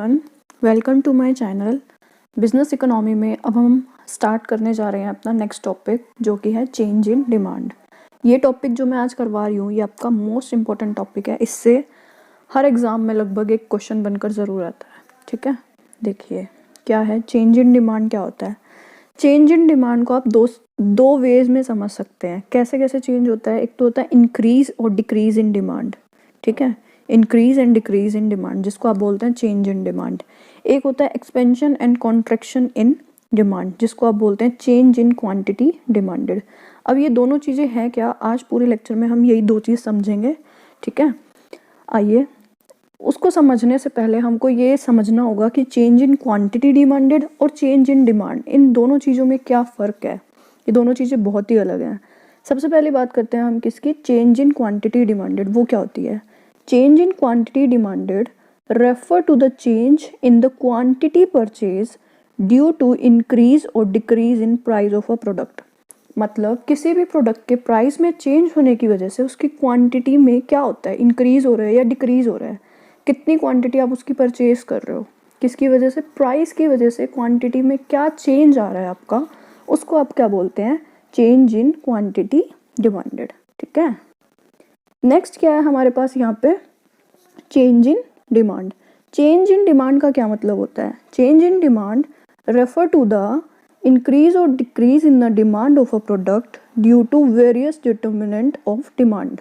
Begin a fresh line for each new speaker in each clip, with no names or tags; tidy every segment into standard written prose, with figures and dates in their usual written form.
Everyone, welcome to my channel. Business economy में अब हम स्टार्ट करने जा रहे हैं अपना नेक्स्ट टॉपिक, जो कि है चेंज इन डिमांड। ये टॉपिक जो मैं आज करवा रही हूँ ये आपका मोस्ट इम्पॉर्टेंट टॉपिक है। इससे हर एग्ज़ाम में लगभग एक क्वेश्चन बनकर ज़रूर आता है। ठीक है, देखिए क्या है चेंज इन डिमांड, क्या होता है। चेंज इन डिमांड को आप दो वेज में समझ सकते हैं। कैसे कैसे चेंज होता है। एक तो होता है इंक्रीज और डिक्रीज इन डिमांड। ठीक है, increase and decrease in demand, जिसको आप बोलते हैं चेंज इन डिमांड। एक होता है expansion and contraction in demand, जिसको आप बोलते हैं चेंज इन क्वांटिटी डिमांडेड। अब ये दोनों चीज़ें हैं क्या, आज पूरे लेक्चर में हम यही दो चीज़ समझेंगे। ठीक है, आइए उसको समझने से पहले हमको ये समझना होगा कि चेंज इन क्वांटिटी डिमांडेड और चेंज इन डिमांड, इन दोनों चीज़ों में क्या फ़र्क है। ये दोनों चीज़ें बहुत ही अलग हैं। सबसे पहले बात करते हैं हम किसकी, चेंज इन क्वांटिटी डिमांडेड। वो क्या होती है। Change in quantity demanded refer to the change in the quantity purchase due to increase और decrease in price of a product. मतलब किसी भी प्रोडक्ट के प्राइस में चेंज होने की वजह से उसकी क्वांटिटी में क्या होता है, इंक्रीज हो रहा है या डिक्रीज हो रहा है। कितनी क्वांटिटी आप उसकी परचेज कर रहे हो, किसकी वजह से, प्राइस की वजह से क्वांटिटी में क्या चेंज आ रहा है आपका, उसको आप क्या बोलते हैं, चेंज इन क्वांटिटी डिमांडेड। ठीक है, नेक्स्ट क्या है हमारे पास यहाँ पे, change in demand. Change in demand का क्या मतलब होता है। Change in demand refer to the increase और decrease in the demand of a product due to various determinant of demand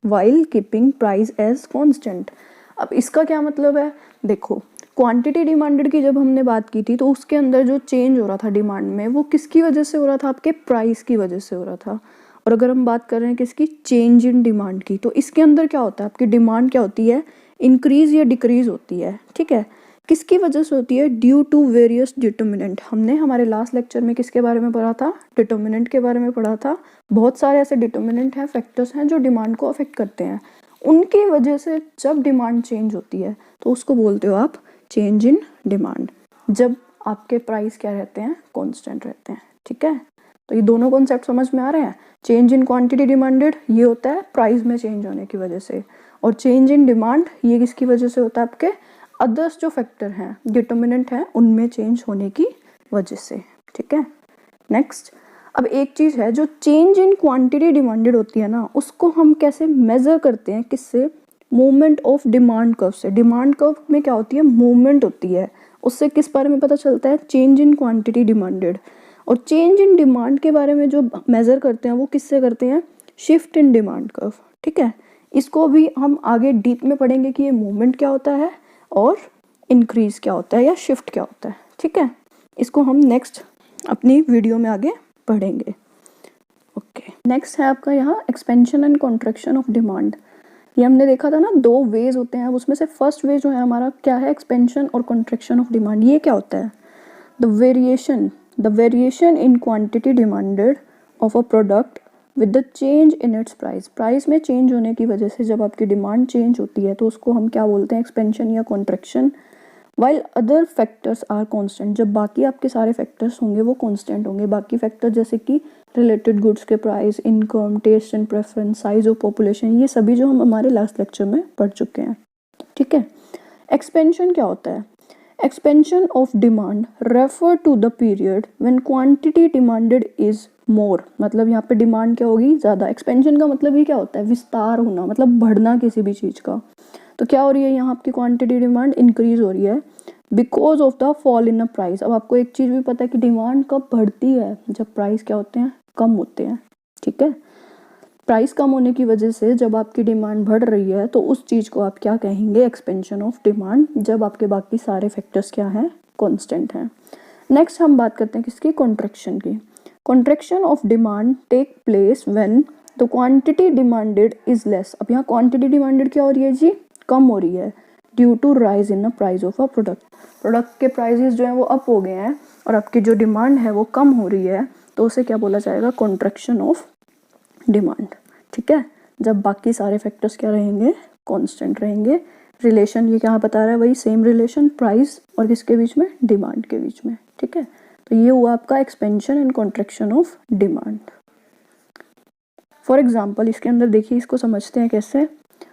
while keeping price as constant. अब इसका क्या मतलब है, देखो क्वांटिटी डिमांडेड की जब हमने बात की थी तो उसके अंदर जो चेंज हो रहा था डिमांड में, वो किसकी वजह से हो रहा था, आपके प्राइस की वजह से हो रहा था। और अगर हम बात कर रहे हैं किसकी, चेंज इन डिमांड की, तो इसके अंदर क्या होता है, आपकी डिमांड क्या होती है, इंक्रीज या डिक्रीज होती है। ठीक है, किसकी वजह से होती है, ड्यू टू वेरियस डिटर्मिनेंट। हमने हमारे लास्ट लेक्चर में किसके बारे में पढ़ा था, डिटर्मिनेंट के बारे में पढ़ा था। बहुत सारे ऐसे डिटर्मिनेंट हैं, फैक्टर्स हैं जो डिमांड को अफेक्ट करते हैं। उनकी वजह से जब डिमांड चेंज होती है तो उसको बोलते हो आप चेंज इन डिमांड, जब आपके प्राइस क्या रहते हैं, कांस्टेंट रहते हैं। ठीक है, तो ये दोनों कॉन्सेप्ट समझ में आ रहे हैं। चेंज इन क्वांटिटी डिमांडेड ये होता है प्राइस में चेंज होने की वजह से, और चेंज इन डिमांड ये किसकी वजह से होता है, आपके अदर्स जो फैक्टर हैं, डिटर्मिनेंट हैं, उनमें चेंज होने की वजह से। ठीक है, नेक्स्ट, अब एक चीज़ है जो चेंज इन क्वांटिटी डिमांडेड होती है ना, उसको हम कैसे मेज़र करते हैं, किससे, मूवमेंट ऑफ डिमांड कर्व से। डिमांड कर्व में क्या होती है, मूवमेंट होती है, उससे किस बारे में पता चलता है, चेंज इन क्वांटिटी डिमांडेड। और चेंज इन डिमांड के बारे में जो मेज़र करते हैं वो किससे करते हैं, शिफ्ट इन डिमांड कर्व। ठीक है, इसको भी हम आगे डीप में पढ़ेंगे कि ये मूवमेंट क्या होता है और इंक्रीज क्या होता है या शिफ्ट क्या होता है। ठीक है, इसको हम नेक्स्ट अपनी वीडियो में आगे पढ़ेंगे। ओके, नेक्स्ट है आपका यहाँ expansion and contraction of demand. ये हमने देखा था ना, दो वेज होते हैं। उसमें से फर्स्ट वे जो है हमारा क्या है, एक्सपेंशन और कॉन्ट्रैक्शन ऑफ डिमांड। ये क्या होता है, the variation in quantity demanded of a product with the change in its price. Price में चेंज होने की वजह से जब आपकी डिमांड चेंज होती है तो उसको हम क्या बोलते हैं, एक्सपेंशन या contraction. While other factors are constant, जब बाकी आपके सारे फैक्टर्स होंगे वो कांस्टेंट होंगे। बाकी फैक्टर जैसे कि रिलेटेड गुड्स के price, income, taste and preference, size of population, ये सभी जो हम हमारे लास्ट लेक्चर में पढ़ चुके हैं। ठीक है, एक्सपेंशन क्या होता है, expansion of demand refer to the period when quantity demanded is more. मतलब यहाँ पे डिमांड क्या होगी, ज़्यादा। एक्सपेंशन का मतलब ही क्या होता है, विस्तार होना, मतलब बढ़ना किसी भी चीज़ का। तो क्या हो रही है यहाँ आपकी क्वांटिटी डिमांड इंक्रीज हो रही है because of the fall in a price. अब आपको एक चीज़ भी पता है कि डिमांड कब बढ़ती है, जब प्राइस क्या होते हैं, कम होते हैं। ठीक है, प्राइस कम होने की वजह से जब आपकी डिमांड बढ़ रही है तो उस चीज़ को आप क्या कहेंगे, एक्सपेंशन ऑफ डिमांड, जब आपके बाकी सारे फैक्टर्स क्या हैं, कांस्टेंट हैं। नेक्स्ट हम बात करते हैं किसकी, कॉन्ट्रैक्शन की। Contraction of demand take place when the quantity demanded is less. अब यहाँ क्वांटिटी डिमांडेड क्या हो रही है जी, कम हो रही है, due to rise in the price of a product. Product के प्राइसेस जो हैं वो अप हो गए हैं और आपकी जो डिमांड है वो कम हो रही है, तो उसे क्या बोला जाएगा, कॉन्ट्रैक्शन ऑफ डिमांड। ठीक है, जब बाकी सारे फैक्टर्स क्या रहेंगे, कांस्टेंट रहेंगे। रिलेशन ये क्या बता रहा है, वही सेम रिलेशन, प्राइस और किसके बीच में, डिमांड के बीच में। ठीक है, तो ये हुआ आपका expansion and contraction of demand. For example इसके अंदर देखिए, इसको समझते हैं कैसे।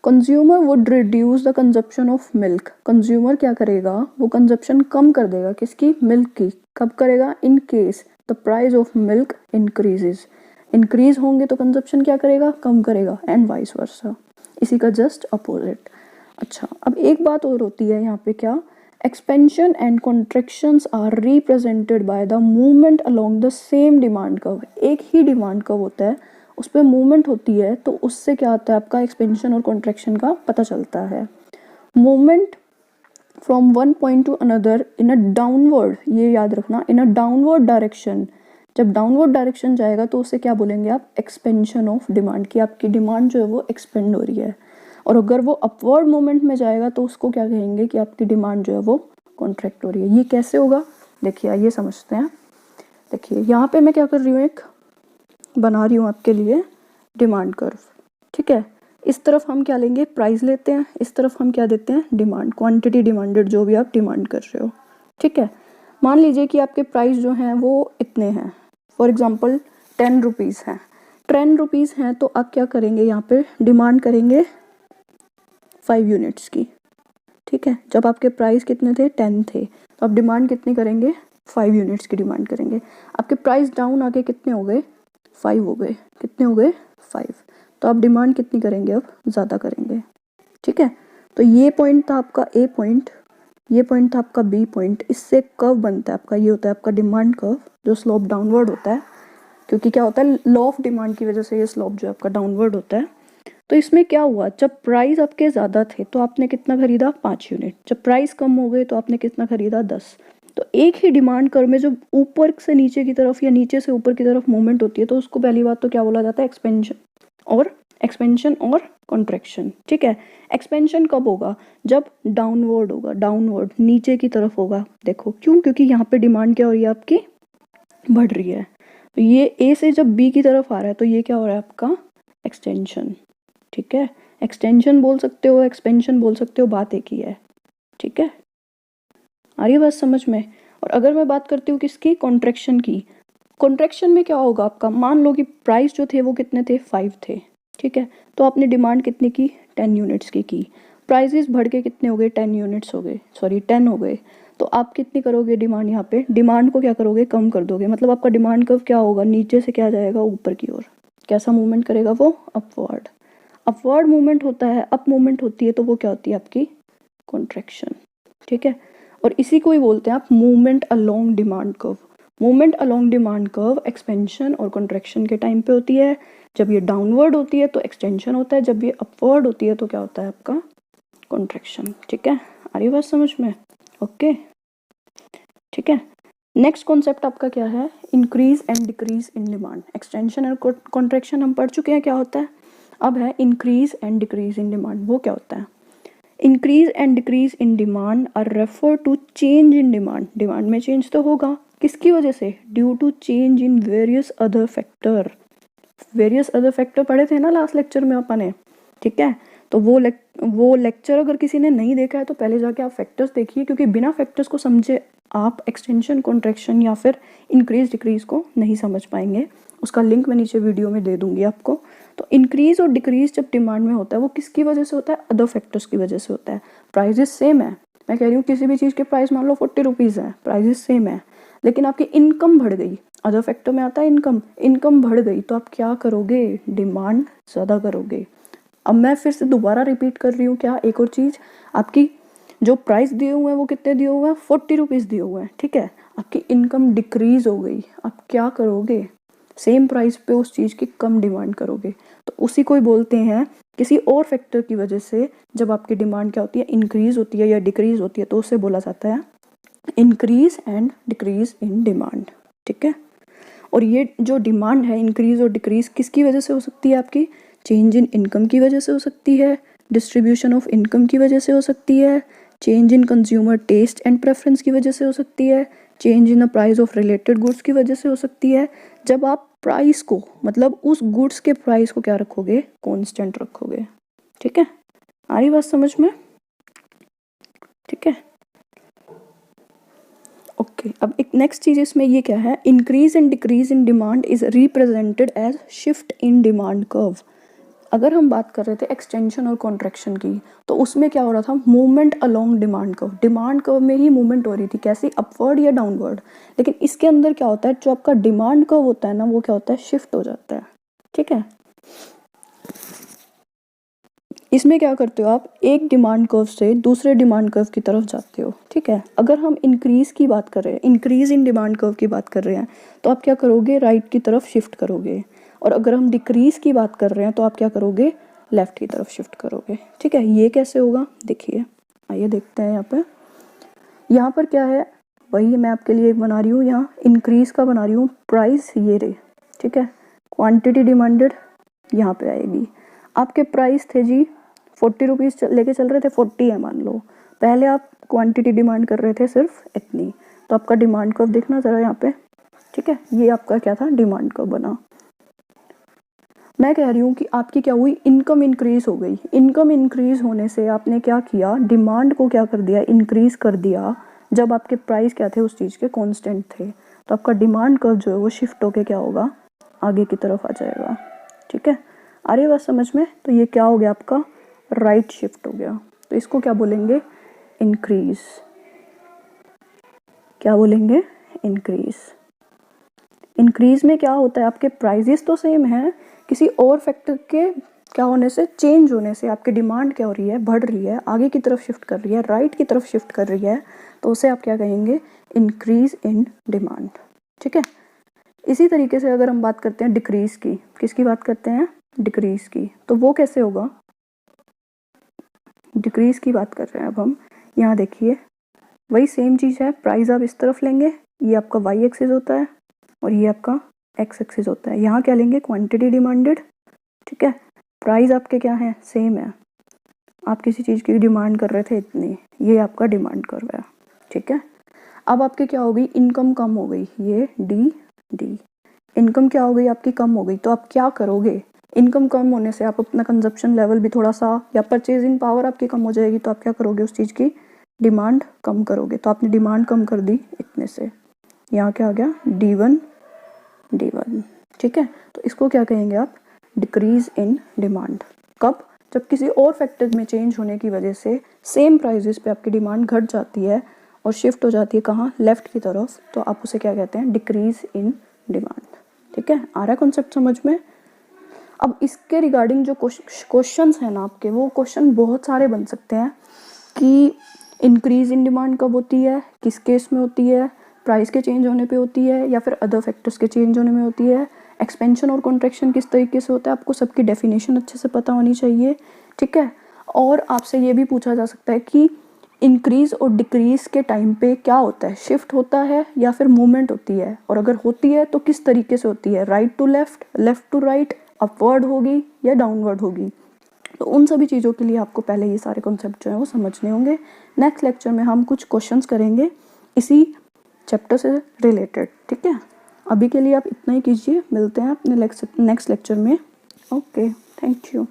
Consumer would reduce the consumption of milk. Consumer क्या करेगा, वो कंजप्शन कम कर देगा, किसकी, मिल्क की। कब करेगा, in case the price of milk increases. Increase होंगे तो कंजप्शन क्या करेगा, कम करेगा, एंड वाइस वर्सा, इसी का जस्ट अपोजिट। अच्छा, अब एक बात और होती है यहाँ पे, क्या, expansion and contractions are represented by the movement along the same demand curve. एक ही डिमांड कर्व होता है, उस पर मूवमेंट होती है, तो उससे क्या आता है, आपका एक्सपेंशन और कॉन्ट्रैक्शन का पता चलता है। Movement from one point two another in a downward, ये याद रखना, इन अ डाउनवर्ड डायरेक्शन। जब डाउनवर्ड डायरेक्शन जाएगा तो उसे क्या बोलेंगे आप, एक्सपेंशन ऑफ डिमांड, की आपकी डिमांड जो है वो एक्सपेंड हो रही है। और अगर वो अपवर्ड मूवमेंट में जाएगा तो उसको क्या कहेंगे, कि आपकी डिमांड जो है वो कॉन्ट्रैक्ट हो रही है। ये कैसे होगा, देखिए आइए समझते हैं। देखिए यहाँ पे मैं क्या कर रही हूँ, एक बना रही हूँ आपके लिए डिमांड कर्व, ठीक है। इस तरफ हम क्या लेंगे, प्राइस लेते हैं, इस तरफ हम क्या देते हैं, डिमांड, क्वांटिटी डिमांडेड, जो भी आप डिमांड कर रहे हो, ठीक है। मान लीजिए कि आपके प्राइस जो हैं वो इतने हैं, फॉर एग्जांपल 10 रुपीज़ हैं, 10 रुपीज़ हैं, तो आप क्या करेंगे, यहाँ पे डिमांड करेंगे 5 यूनिट्स की, ठीक है। जब आपके प्राइस कितने थे, 10 थे, तो आप डिमांड कितनी करेंगे, 5 यूनिट्स की डिमांड करेंगे। आपके प्राइस डाउन आके कितने हो गए, 5 हो गए, कितने हो गए, 5, तो आप डिमांड कितनी करेंगे, अब ज़्यादा करेंगे, ठीक है। तो ये पॉइंट था आपका ए पॉइंट, ये पॉइंट था आपका बी पॉइंट, इससे कर्व बनता है आपका, ये होता है आपका डिमांड कर्व, जो स्लोप डाउनवर्ड होता है, क्योंकि क्या होता है, लॉ ऑफ डिमांड की वजह से ये स्लोप जो है आपका डाउनवर्ड होता है। तो इसमें क्या हुआ, जब प्राइस आपके ज़्यादा थे तो आपने कितना खरीदा, 5 यूनिट, जब प्राइस कम हो गए तो आपने कितना खरीदा, 10। तो एक ही डिमांड कर्व में जब ऊपर से नीचे की तरफ या नीचे से ऊपर की तरफ मूवमेंट होती है, तो उसको पहली बात तो क्या बोला जाता है, एक्सपेंशन और कॉन्ट्रैक्शन, ठीक है। एक्सपेंशन कब होगा, जब डाउनवर्ड होगा, डाउनवर्ड नीचे की तरफ होगा। देखो क्यों, क्योंकि यहाँ पे डिमांड क्या हो रही है आपकी, बढ़ रही है। तो ये ए से जब बी की तरफ आ रहा है तो ये क्या हो रहा है आपका, एक्सटेंशन, ठीक है। एक्सटेंशन बोल सकते हो, एक्सपेंशन बोल सकते हो, बात एक ही है, ठीक है। आ रही है बात समझ में। और अगर मैं बात करती हूँ किसकी, कॉन्ट्रैक्शन की, कॉन्ट्रैक्शन में क्या होगा आपका, मान लो कि प्राइस जो थे वो कितने थे, 5 थे, ठीक है। तो आपने डिमांड कितनी की, 10 यूनिट्स की। प्राइजेस बढ़ के कितने हो गए, 10 यूनिट्स हो गए, सॉरी 10 हो गए। तो आप कितनी करोगे डिमांड, यहाँ पे डिमांड को क्या करोगे, कम कर दोगे, मतलब आपका डिमांड कर्व क्या होगा, नीचे से क्या जाएगा, ऊपर की ओर। कैसा मूवमेंट करेगा वो, अपवर्ड। अपवर्ड मूवमेंट होता है, अप मूवमेंट होती है, तो वो क्या होती है आपकी, कॉन्ट्रैक्शन, ठीक है। और इसी को ही बोलते हैं आप movement along demand curve. Movement along demand curve expansion और कॉन्ट्रैक्शन के टाइम पे होती है। जब ये डाउनवर्ड होती है तो एक्सटेंशन होता है, जब ये अपवर्ड होती है तो क्या होता है आपका, कॉन्ट्रैक्शन, ठीक है। आ रही बात समझ में, ओके, ठीक है। नेक्स्ट कॉन्सेप्ट आपका क्या है, increase and decrease in demand. Extension और कॉन्ट्रैक्शन हम पढ़ चुके हैं क्या होता है, अब है increase and decrease in demand. वो क्या होता है, increase and decrease in demand are refer to change in demand. Demand में चेंज तो होगा, किसकी वजह से, due to change in various other factor. Various other factor पढ़े थे ना लास्ट लेक्चर में अपन ने, ठीक है। तो वो लेक्चर अगर किसी ने नहीं देखा है तो पहले जाके आप फैक्टर्स देखिए, क्योंकि बिना फैक्टर्स को समझे आप एक्सटेंशन, कॉन्ट्रैक्शन या फिर इंक्रीज डिक्रीज को नहीं समझ पाएंगे। उसका लिंक मैं नीचे वीडियो में दे दूंगी आपको। तो इंक्रीज और डिक्रीज जब डिमांड में होता है वो किसकी वजह से होता है, अदर फैक्टर्स की वजह से होता है। प्राइजेस सेम है, मैं कह रही हूँ किसी भी चीज़ के प्राइस मान लो 40 रुपीज़ है, प्राइजेस सेम है, लेकिन आपकी इनकम बढ़ गई, अदर फैक्टर में आता है इनकम बढ़ गई, तो आप क्या करोगे, डिमांड ज़्यादा करोगे। अब मैं फिर से दोबारा रिपीट कर रही हूँ, क्या, एक और चीज़, आपकी जो प्राइस दिए हुए हैं वो कितने दिए हुए हैं, 40 रुपीज़ दिए हुए हैं, ठीक है। आपकी इनकम डिक्रीज हो गई, आप क्या करोगे, सेम प्राइस पे उस चीज़ की कम डिमांड करोगे। तो उसी को ही बोलते हैं, किसी और फैक्टर की वजह से जब आपकी डिमांड क्या होती है, इंक्रीज होती है या डिक्रीज होती है, तो उसे बोला जाता है increase and decrease in demand, ठीक है। और ये जो डिमांड है, इंक्रीज और डिक्रीज किसकी वजह से हो सकती है, आपकी चेंज इन इनकम की वजह से हो सकती है, डिस्ट्रीब्यूशन ऑफ इनकम की वजह से हो सकती है, change in consumer taste and preference की वजह से हो सकती है, change in the price of related goods की वजह से हो सकती है। जब आप प्राइस को, मतलब उस गुड्स के प्राइस को क्या रखोगे, कांस्टेंट रखोगे, ठीक है। आ रही बात समझ में, ठीक है, ओके। अब एक नेक्स्ट चीज़ इसमें ये क्या है, increase and decrease in demand is represented as shift in demand curve. अगर हम बात कर रहे थे एक्सटेंशन और कॉन्ट्रैक्शन की, तो उसमें क्या हो रहा था, movement along demand curve, demand curve में ही मूवमेंट हो रही थी, कैसी, अपवर्ड या डाउनवर्ड। लेकिन इसके अंदर क्या होता है, जो आपका डिमांड कर्व होता है ना, वो क्या होता है, शिफ्ट हो जाता है। ठीक है, इसमें क्या करते हो आप, एक डिमांड कर्व से दूसरे डिमांड कर्व की तरफ जाते हो। ठीक है, अगर हम इंक्रीज की बात कर रहे हैं, इंक्रीज इन डिमांड कर्व की बात कर रहे हैं, तो आप क्या करोगे, राइट की तरफ शिफ्ट करोगे। और अगर हम डिक्रीज की बात कर रहे हैं, तो आप क्या करोगे, लेफ्ट की तरफ शिफ्ट करोगे। ठीक है, ये कैसे होगा, देखिए, आइए देखते हैं। यहाँ पर क्या है, वही मैं आपके लिए एक बना रही हूँ, यहाँ इंक्रीज का बना रही हूँ, प्राइस ये रहे। ठीक है, क्वांटिटी डिमांडेड यहाँ पे आएगी। आपके प्राइस थे जी 40 रुपीज़ लेके चल रहे थे, 40 है मान लो, पहले आप क्वांटिटी डिमांड कर रहे थे सिर्फ इतनी, तो आपका डिमांड कर्व देखना ज़रा यहाँ पे। ठीक है, ये आपका क्या था, डिमांड कर्व बना। मैं कह रही हूँ कि आपकी क्या हुई, इनकम इंक्रीज हो गई। इनकम इंक्रीज होने से आपने क्या किया, डिमांड को क्या कर दिया, इंक्रीज कर दिया, जब आपके प्राइस क्या थे, उस चीज़ के कांस्टेंट थे। तो आपका डिमांड कर्व जो है वो शिफ्ट होके क्या होगा, आगे की तरफ आ जाएगा। ठीक है, आ रही बात समझ में। तो ये क्या हो गया, आपका राइट शिफ्ट हो गया। तो इसको क्या बोलेंगे, इंक्रीज। क्या बोलेंगे, इंक्रीज। इंक्रीज में क्या होता है, आपके प्राइजेस तो सेम है, किसी और फैक्टर के क्या होने से, चेंज होने से आपकी डिमांड क्या हो रही है, बढ़ रही है, आगे की तरफ शिफ्ट कर रही है, राइट की तरफ शिफ्ट कर रही है, तो उसे आप क्या कहेंगे, इंक्रीज इन डिमांड। ठीक है, इसी तरीके से अगर हम बात करते हैं डिक्रीज की, किसकी बात करते हैं, डिक्रीज की, तो वो कैसे होगा, डिक्रीज की बात कर रहे हैं अब हम। यहाँ देखिए, वही सेम चीज़ है, प्राइस आप इस तरफ लेंगे, ये आपका वाई एक्सिस होता है और ये आपका एक्स एक्सिस होता है। यहाँ क्या लेंगे, क्वांटिटी डिमांडेड। ठीक है, प्राइस आपके क्या है, सेम है, आप किसी चीज़ की डिमांड कर रहे थे इतनी, ये आपका डिमांड कर्व है। ठीक है, अब आपके क्या हो गई, इनकम कम हो गई, ये डी इनकम क्या हो गई आपकी, कम हो गई। तो आप क्या करोगे, इनकम कम होने से आप अपना कंजप्शन लेवल भी थोड़ा सा, या परचेजिंग पावर आपकी कम हो जाएगी, तो आप क्या करोगे, उस चीज़ की डिमांड कम करोगे। तो आपने डिमांड कम कर दी इतने से, यहाँ क्या आ गया, D1। ठीक है, तो इसको क्या कहेंगे आप, डिक्रीज इन डिमांड। कब, जब किसी और फैक्टर में चेंज होने की वजह से सेम प्राइजेस पे आपकी डिमांड घट जाती है और शिफ्ट हो जाती है कहाँ, लेफ्ट की तरफ, तो आप उसे क्या कहते हैं, डिक्रीज इन डिमांड। ठीक है, आ रहा है कॉन्सेप्ट समझ में। अब इसके रिगार्डिंग जो क्वेश्चंस हैं ना आपके, वो क्वेश्चन बहुत सारे बन सकते हैं कि इंक्रीज इन डिमांड कब होती है, किस केस में होती है, प्राइस के चेंज होने पे होती है, या फिर अदर फैक्टर्स के चेंज होने में होती है, एक्सपेंशन और कॉन्ट्रैक्शन किस तरीके से होता है, आपको सबकी डेफिनेशन अच्छे से पता होनी चाहिए। ठीक है, और आपसे ये भी पूछा जा सकता है कि इंक्रीज और डिक्रीज के टाइम पे क्या होता है, शिफ्ट होता है या फिर मूवमेंट होती है, और अगर होती है तो किस तरीके से होती है, right to left, left to right, upward होगी या डाउनवर्ड होगी। तो उन सभी चीज़ों के लिए आपको पहले ये सारे कॉन्सेप्ट जो है वो समझने होंगे। नेक्स्ट लेक्चर में हम कुछ क्वेश्चंस करेंगे इसी चैप्टर से रिलेटेड। ठीक है, अभी के लिए आप इतना ही कीजिए, मिलते हैं अपने नेक्स्ट लेक्चर में। Okay, thank you.